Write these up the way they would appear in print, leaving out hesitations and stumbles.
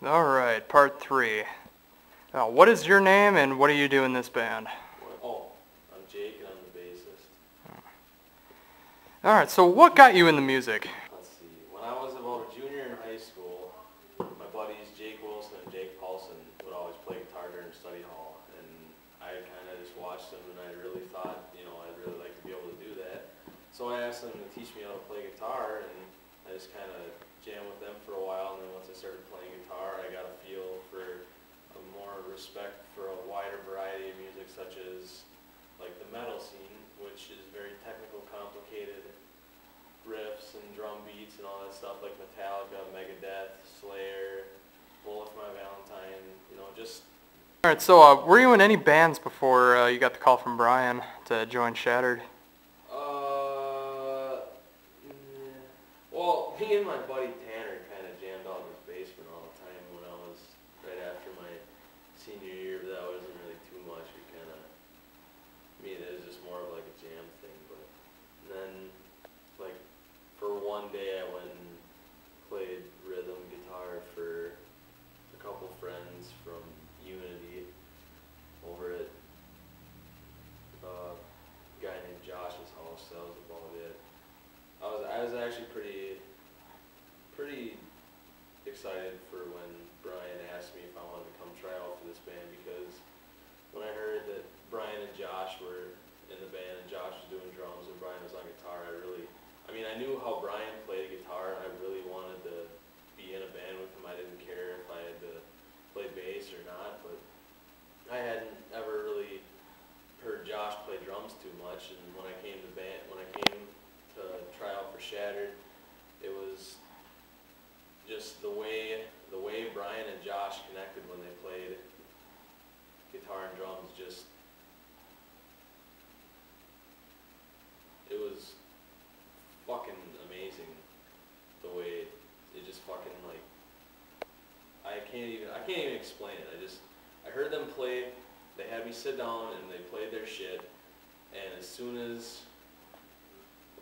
All right, part 3. What is your name and what do you do in this band? Oh, I'm Jake and I'm the bassist. All right, so what got you into music? Let's see. When I was about a junior in high school, my buddies Jake Wilson and Jake Paulson would always play guitar during study hall, and I kind of just watched them, and I really thought, I'd really like to be able to do that. So I asked them to teach me how to play guitar, and I just kind of jammed with them for a while, and then once I started playing guitar, I got a feel for a more respect for a wider variety of music, such as like the metal scene, which is very technical, complicated riffs and drum beats and all that stuff, like Metallica, Megadeth, Slayer, Bullet for My Valentine, just... All right, so were you in any bands before you got the call from Brian to join Shattered? Well, me and my buddy Tanner kind of jammed out in his basement all the time when I was right after my senior year, but that wasn't really too much. It was just more of like a jam thing. But then, like, for one day I went and played rhythm guitar for a couple friends from Unity over at a guy named Josh's house. That was about it. I was actually pretty excited for when Brian asked me if I wanted to come try out for this band, because when I heard that Brian and Josh were in the band and Josh was doing drums and Brian was on guitar, I knew how Brian played guitar, and I really wanted to be in a band with him. I didn't care if I had to play bass or not, but I hadn't ever really heard Josh play drums too much, and when I came to try out for Shattered, it was just the way Brian and Josh connected when they played guitar and drums. It was fucking amazing the way it just fucking, like, I can't even explain it. I heard them play, they had me sit down and they played their shit, and as soon as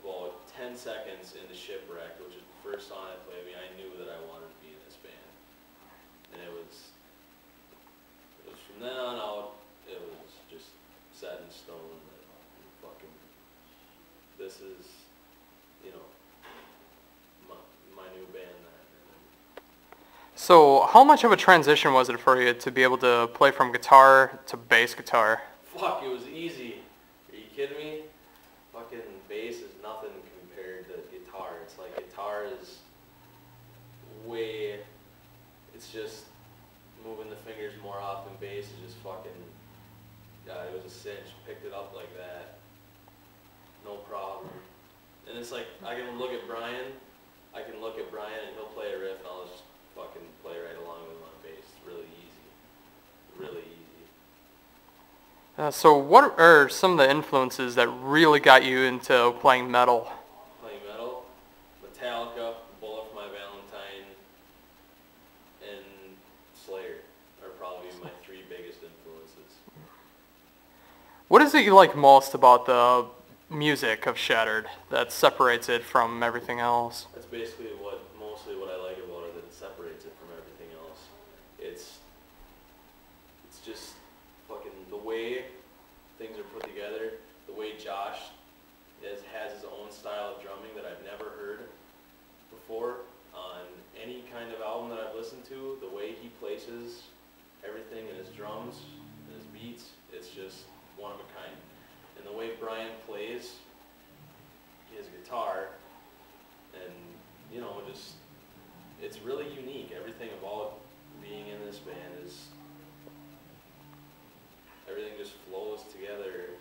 about 10 seconds into Shipwrecked, which is the first song I played, I knew that I wanted to be in this band. And it was from then on out, it was just set in stone that fucking, this is, my new band now. So how much of a transition was it for you to be able to play from guitar to bass guitar? Fuck, it was easy. Are you kidding me? Fucking bass is nothing compared to guitar. It's like guitar is it's just moving the fingers more often. Bass is just fucking, God, it was a cinch. Picked it up like that. No problem. And it's like, I can look at Brian and he'll play a riff and I'll just fucking play right along with him on bass. It's really easy. Really easy. So what are some of the influences that really got you into playing metal? Playing metal? Metallica, Bullet for My Valentine, and Slayer are probably my 3 biggest influences. What is it you like most about the music of Shattered that separates it from everything else? That's basically mostly what I like about it, that it separates it from everything else. It's just fucking the way things are put together, the way Josh has his own style of drumming that I've never heard before on any kind of album that I've listened to. The way he places everything in his drums and his beats, it's just one of a kind. And the way Brian plays his guitar, and it's really unique. Everything about being in this band is, everything just flows together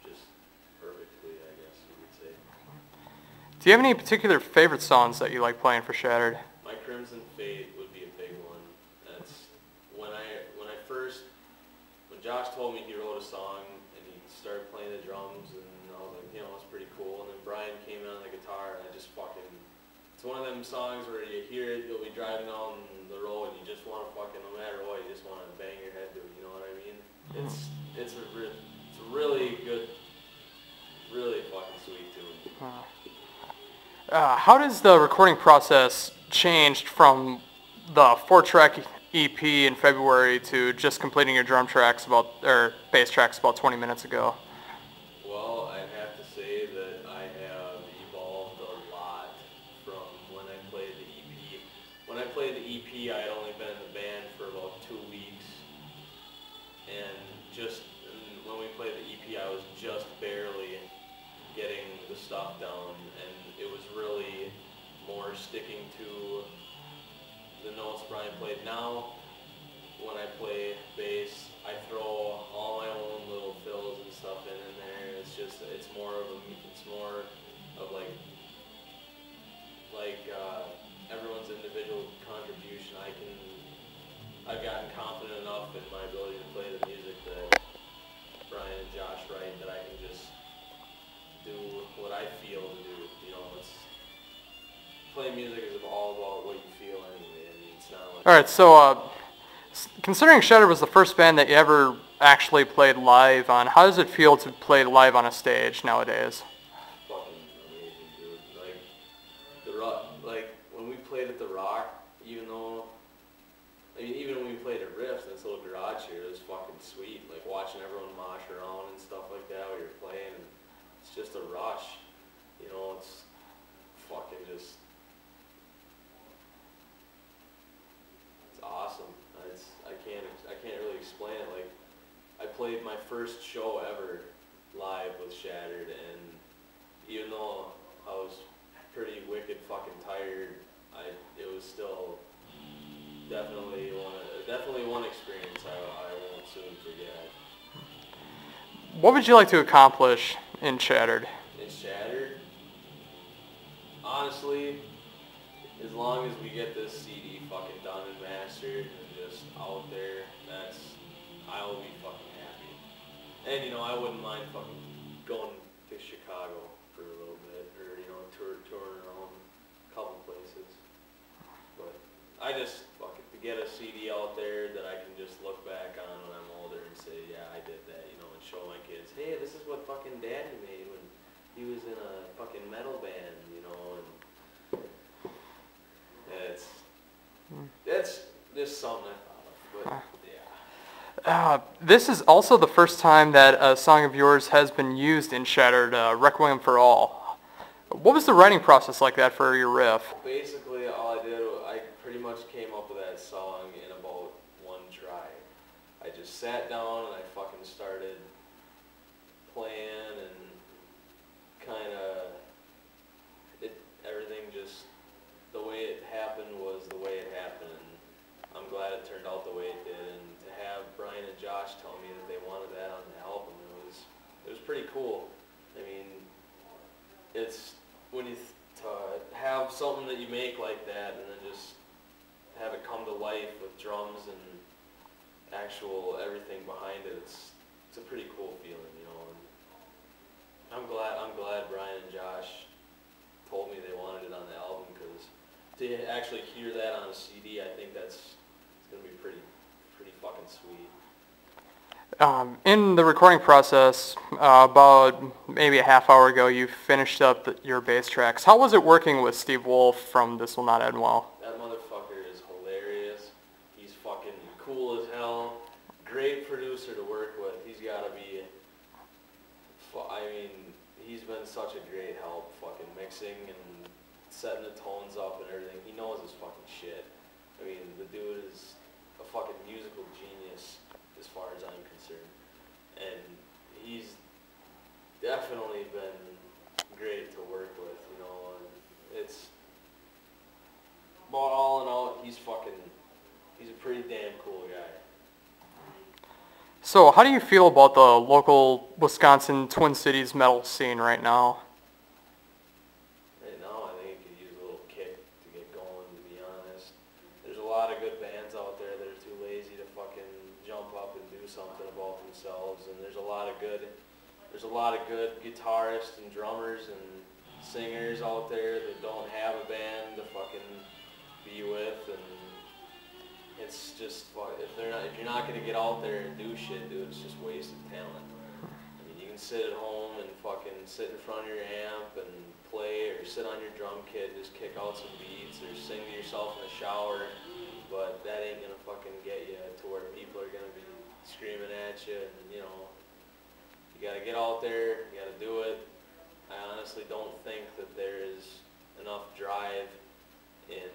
just perfectly, I guess you would say. Do you have any particular favorite songs that you like playing for Shattered? My Crimson Fate would be a big one. That's when Josh told me he wrote a song and he started playing the drums, and I was like, it's pretty cool. And then Brian came in on the guitar, and I just fucking, it's one of them songs where you hear it, you'll be driving down the road and you just want to fucking, no matter what, you just want to bang your head to it, you know what I mean? It's a really good, really fucking sweet tune. How does the recording process change from the 4-track EP in February to just completing your drum tracks or bass tracks about 20 minutes ago? Well, I'd have to say that I have evolved a lot from when I played the EP. When I played the EP, I had only been in the band for about 2 weeks, and when we played the EP, I was just barely getting the stuff down, and it was really more sticking to the notes Brian played. Now, when I play bass, I throw all my own little fills and stuff in there. It's more of everyone's individual contribution. I've gotten confident enough in my ability to play the music that Brian and Josh write that I can just do what I feel to do. Playing music is all about what you feel anyway. I mean, it's not like... All right, so considering Shattered was the first band that you ever actually played live on, how does it feel to play live on a stage nowadays? Fucking amazing, dude. Like, the rock, like, when we played at the Rock, even when we played at Riffs, this little garage here, it was fucking sweet. Like, watching everyone mosh around and stuff like that while you're playing, and it's just a rush. It's fucking just... It's awesome. I can't really explain it. Like, I played my first show ever live with Shattered, and even though I was pretty wicked fucking tired, it was still definitely one experience I won't soon forget. What would you like to accomplish in Shattered? In Shattered, honestly, as long as we get this CD fucking done and mastered and just out there, I will be fucking happy. And I wouldn't mind fucking going to Chicago for a little bit, or touring around a couple places. But I just to get a CD out there that I can just look back on when I'm older and say, yeah, I did that, and show my kids, hey, this is what fucking Daddy made when he was in a fucking metal band, and that's just something I thought of, but yeah. This is also the first time that a song of yours has been used in Shattered, Requiem for All. What was the writing process like that for your riff? Basically, all I did, I pretty much came up with that song in about one try. I just sat down and I fucking started playing, and everything just, the way it happened was the way it happened, and I'm glad it turned out the way it did. And to have Brian and Josh tell me that they wanted that on the album, it was pretty cool. I mean, it's when you to have something that you make like that and then just have it come to life with drums and actual everything behind it, it's a pretty cool feeling, And I'm glad Brian and Josh told me they wanted it on the album, because to actually hear that on a CD, I think it's gonna be pretty fucking sweet. In the recording process, about maybe a half hour ago, you finished up your bass tracks. How was it working with Steve Wolf from This Will Not End Well? That motherfucker is hilarious. He's fucking cool as hell. Great producer to work with. He's gotta be, he's been such a great help fucking mixing and setting the tones up and everything. He knows his fucking shit. The dude is a fucking musical genius as far as I'm concerned. And he's definitely been great to work with, and it's, but all in all, he's a pretty damn cool guy. So how do you feel about the local Wisconsin Twin Cities metal scene right now? Right now, I think it could use a little kick to get going, to be honest. There's a lot of good bands out there that are too lazy to fucking jump up and do something about themselves, and there's a lot of good guitarists and drummers and singers out there that don't have a band to fucking be with, and it's just, if you're not gonna get out there and do shit, dude, it's just wasted talent. You can sit at home and fucking sit in front of your amp and play, or sit on your drum kit and just kick out some beats, or sing to yourself in the shower. but that ain't gonna fucking get you to where people are gonna be screaming at you, and you know, you gotta get out there, you gotta do it. I honestly don't think that there is enough drive in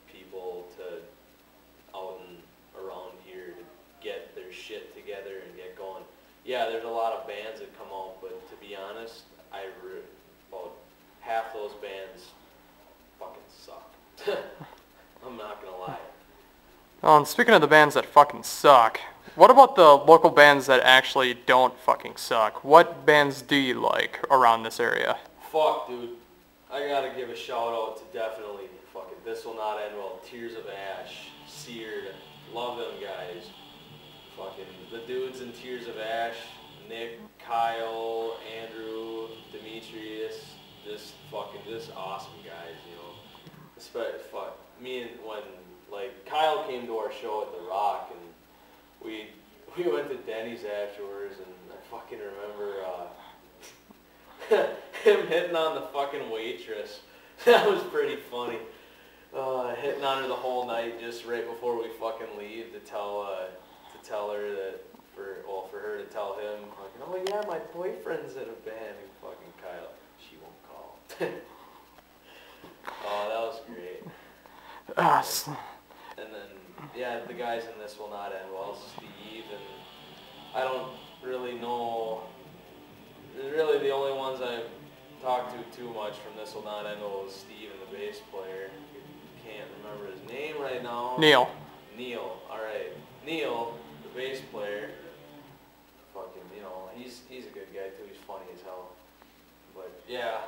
people to out and around here to get their shit together and get going. Yeah, there's a lot of bands that come out, but to be honest, about half those bands fucking suck. I'm not gonna lie. Oh, and speaking of the bands that fucking suck, what about the local bands that actually don't fucking suck? What bands do you like around this area? Fuck, dude. I gotta give a shout out to definitely fucking This Will Not End Well, Tears of Ash, Seared, love them guys. Fucking the dudes in Tears of Ash, Nick, Kyle, Andrew, Demetrius, just awesome guys, you know. Fuck, me and when, like, Kyle came to our show at The Rock, and we went to Denny's afterwards, and I fucking remember him hitting on the fucking waitress. That was pretty funny. Hitting on her the whole night, just right before we fucking leave, to tell her that for her to tell him, like, oh yeah, my boyfriend's in a band, and fucking Kyle, she won't call. Oh, that was great. And then, yeah, the guys in This Will Not End Well, Steve, and I don't really know, really the only ones I've talked to too much from This Will Not End Well is Steve and the bass player. Can't remember his name right now. Neil, alright. Neil, the bass player, fucking, you know, he's a good guy too, he's funny as hell. But yeah,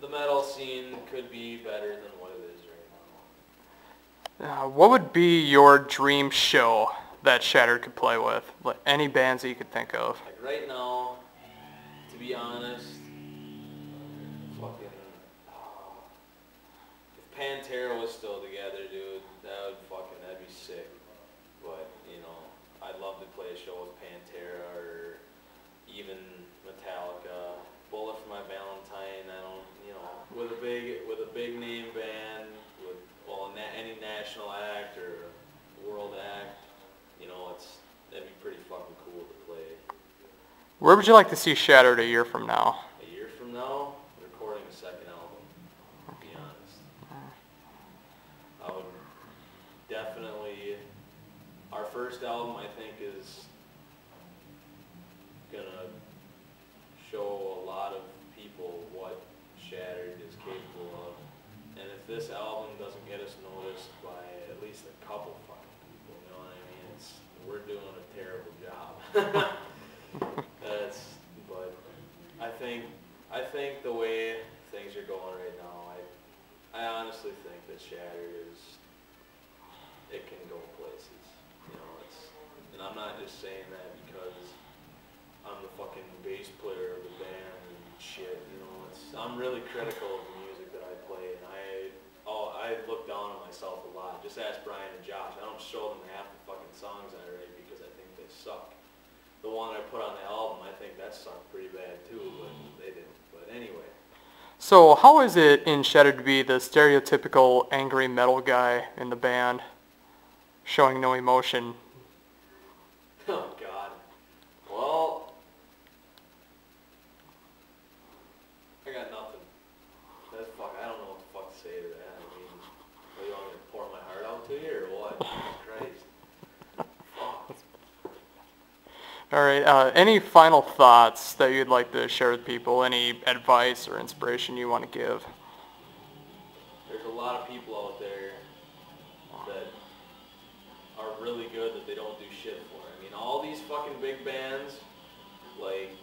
the metal scene could be better than what it is right now. what would be your dream show that Shattered could play with? Like, any bands that you could think of? Like right now, to be honest, fucking, if Pantera was still together, dude, that'd be sick. But, you know, I'd love to play a show with Pantera or even Metallica. Bullet for My Valentine, I don't, you know, with a big name band, with, well, any national act or world act, you know, that'd be pretty fucking cool to play. Where would you like to see Shattered a year from now? A year from now, recording a second album, to be honest. I would definitely, our first album I think is gonna show a lot of people what Shattered is capable of. And if this album doesn't get us noticed by at least a couple fucking people, you know what I mean? We're doing a terrible job. But I think the way things are going right now, I honestly think that Shattered it can go places. You know, and I'm not just saying that because I'm the fucking bass player of the band and shit, you know, I'm really critical of the music that I play, and I look down on myself a lot. Just ask Brian and Josh. I don't show them half the fucking songs I write because I think they suck. The one I put on the album, I think that sucked pretty bad too, but they didn't. But anyway. So how is it in Shattered to be the stereotypical angry metal guy in the band, showing no emotion? Oh God. Well, I got nothing. I don't know what the fuck to say to that. I mean, what, you want me to pour my heart out to you or what? Jesus Christ. Fuck. All right, any final thoughts that you'd like to share with people? Any advice or inspiration you want to give? There's a lot of people out there that are really good that they don't do shit for. I mean, all these fucking big bands, like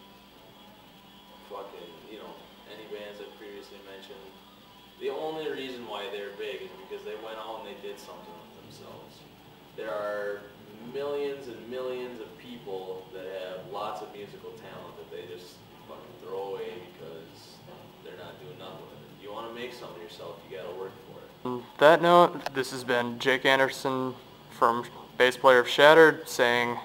fucking, you know, any bands I previously mentioned, the only reason why they're big is because they went out and they did something with themselves. There are millions and millions of people that have lots of musical talent that they just fucking throw away because they're not doing nothing with it. You want to make something yourself, you gotta work for it. On that note, this has been Jake Anderson from bass player of Shattered saying